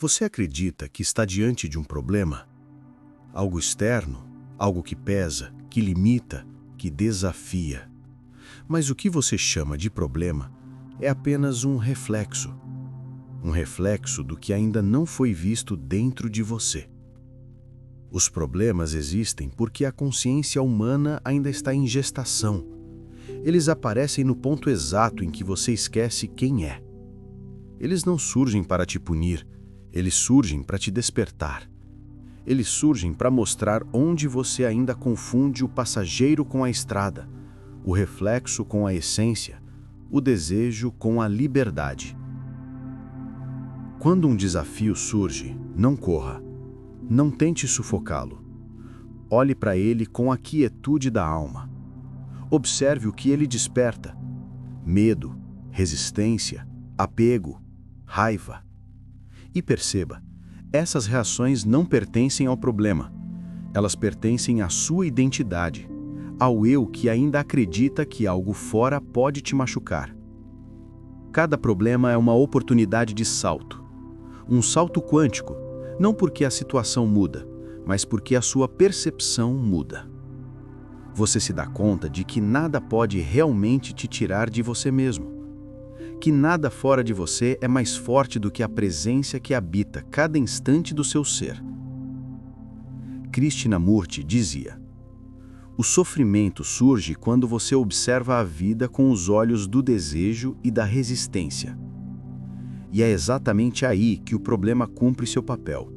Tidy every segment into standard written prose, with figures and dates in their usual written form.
Você acredita que está diante de um problema? Algo externo, algo que pesa, que limita, que desafia. Mas o que você chama de problema é apenas um reflexo do que ainda não foi visto dentro de você. Os problemas existem porque a consciência humana ainda está em gestação. Eles aparecem no ponto exato em que você esquece quem é. Eles não surgem para te punir, eles surgem para te despertar. Eles surgem para mostrar onde você ainda confunde o passageiro com a estrada, o reflexo com a essência, o desejo com a liberdade. Quando um desafio surge, não corra. Não tente sufocá-lo. Olhe para ele com a quietude da alma. Observe o que ele desperta: medo, resistência, apego, raiva. E perceba, essas reações não pertencem ao problema. Elas pertencem à sua identidade, ao eu que ainda acredita que algo fora pode te machucar. Cada problema é uma oportunidade de salto. Um salto quântico, não porque a situação muda, mas porque a sua percepção muda. Você se dá conta de que nada pode realmente te tirar de você mesmo. Que nada fora de você é mais forte do que a presença que habita cada instante do seu ser. Krishnamurti dizia: o sofrimento surge quando você observa a vida com os olhos do desejo e da resistência. E é exatamente aí que o problema cumpre seu papel.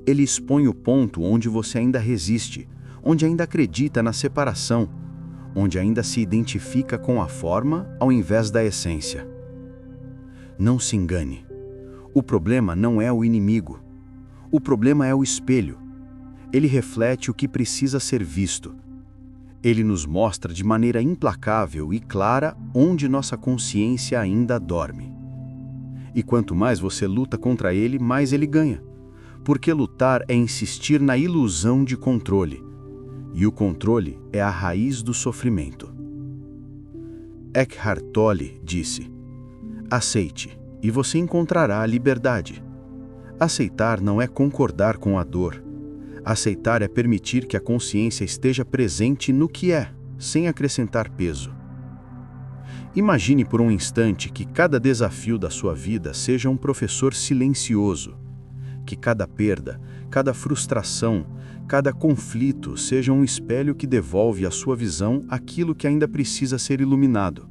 Ele expõe o ponto onde você ainda resiste, onde ainda acredita na separação, onde ainda se identifica com a forma ao invés da essência. Não se engane. O problema não é o inimigo. O problema é o espelho. Ele reflete o que precisa ser visto. Ele nos mostra de maneira implacável e clara onde nossa consciência ainda dorme. E quanto mais você luta contra ele, mais ele ganha. Porque lutar é insistir na ilusão de controle. E o controle é a raiz do sofrimento. Eckhart Tolle disse: aceite, e você encontrará a liberdade. Aceitar não é concordar com a dor. Aceitar é permitir que a consciência esteja presente no que é, sem acrescentar peso. Imagine por um instante que cada desafio da sua vida seja um professor silencioso. Que cada perda, cada frustração, cada conflito seja um espelho que devolve à sua visão aquilo que ainda precisa ser iluminado.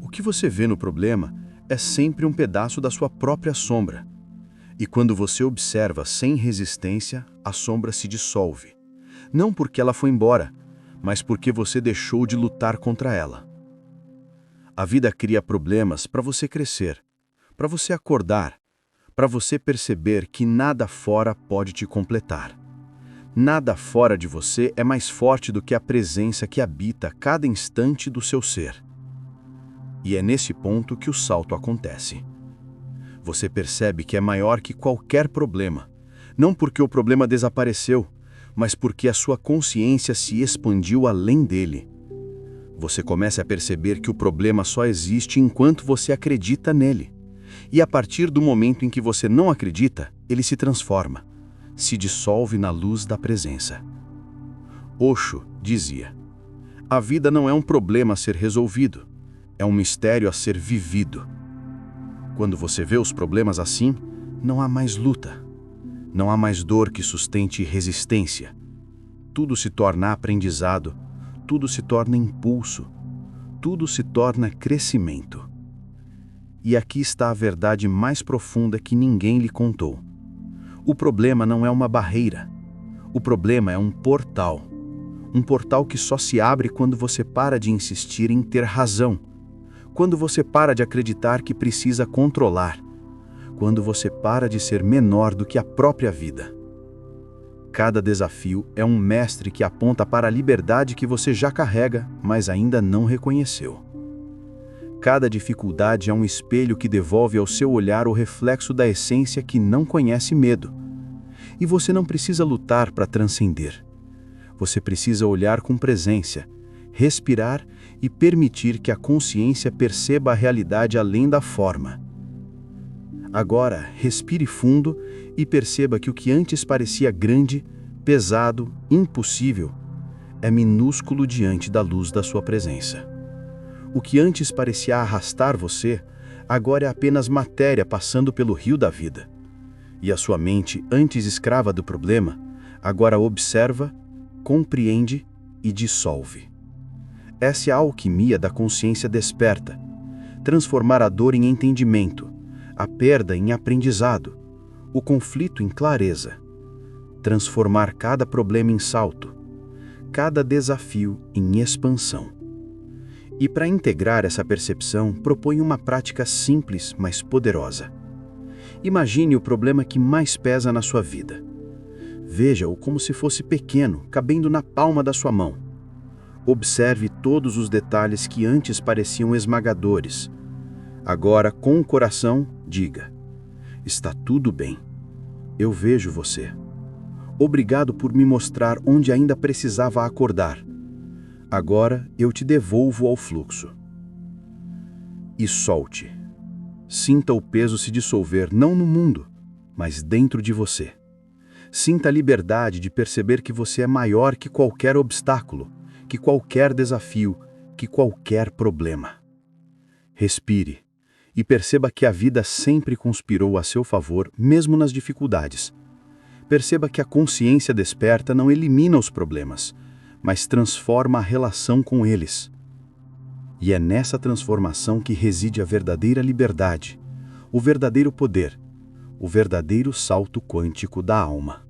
O que você vê no problema é sempre um pedaço da sua própria sombra. E quando você observa sem resistência, a sombra se dissolve. Não porque ela foi embora, mas porque você deixou de lutar contra ela. A vida cria problemas para você crescer, para você acordar, para você perceber que nada fora pode te completar. Nada fora de você é mais forte do que a presença que habita cada instante do seu ser. E é nesse ponto que o salto acontece. Você percebe que é maior que qualquer problema, não porque o problema desapareceu, mas porque a sua consciência se expandiu além dele. Você começa a perceber que o problema só existe enquanto você acredita nele. E a partir do momento em que você não acredita, ele se transforma, se dissolve na luz da presença. Osho dizia: a vida não é um problema a ser resolvido, é um mistério a ser vivido. Quando você vê os problemas assim, não há mais luta. Não há mais dor que sustente resistência. Tudo se torna aprendizado, tudo se torna impulso, tudo se torna crescimento. E aqui está a verdade mais profunda que ninguém lhe contou. O problema não é uma barreira. O problema é um portal. Um portal que só se abre quando você para de insistir em ter razão. Quando você para de acreditar que precisa controlar. Quando você para de ser menor do que a própria vida. Cada desafio é um mestre que aponta para a liberdade que você já carrega, mas ainda não reconheceu. Cada dificuldade é um espelho que devolve ao seu olhar o reflexo da essência que não conhece medo. E você não precisa lutar para transcender. Você precisa olhar com presença, respirar e permitir que a consciência perceba a realidade além da forma. Agora, respire fundo e perceba que o que antes parecia grande, pesado, impossível, é minúsculo diante da luz da sua presença. O que antes parecia arrastar você, agora é apenas matéria passando pelo rio da vida. E a sua mente, antes escrava do problema, agora observa, compreende e dissolve. Essa é a alquimia da consciência desperta. Transformar a dor em entendimento, a perda em aprendizado, o conflito em clareza. Transformar cada problema em salto, cada desafio em expansão. E para integrar essa percepção, propõe uma prática simples, mas poderosa. Imagine o problema que mais pesa na sua vida. Veja-o como se fosse pequeno, cabendo na palma da sua mão. Observe todos os detalhes que antes pareciam esmagadores. Agora, com o coração, diga: está tudo bem. Eu vejo você. Obrigado por me mostrar onde ainda precisava acordar. Agora eu te devolvo ao fluxo. E solte. Sinta o peso se dissolver não no mundo, mas dentro de você. Sinta a liberdade de perceber que você é maior que qualquer obstáculo, que qualquer desafio, que qualquer problema. Respire e perceba que a vida sempre conspirou a seu favor, mesmo nas dificuldades. Perceba que a consciência desperta não elimina os problemas, mas transforma a relação com eles. E é nessa transformação que reside a verdadeira liberdade, o verdadeiro poder, o verdadeiro salto quântico da alma.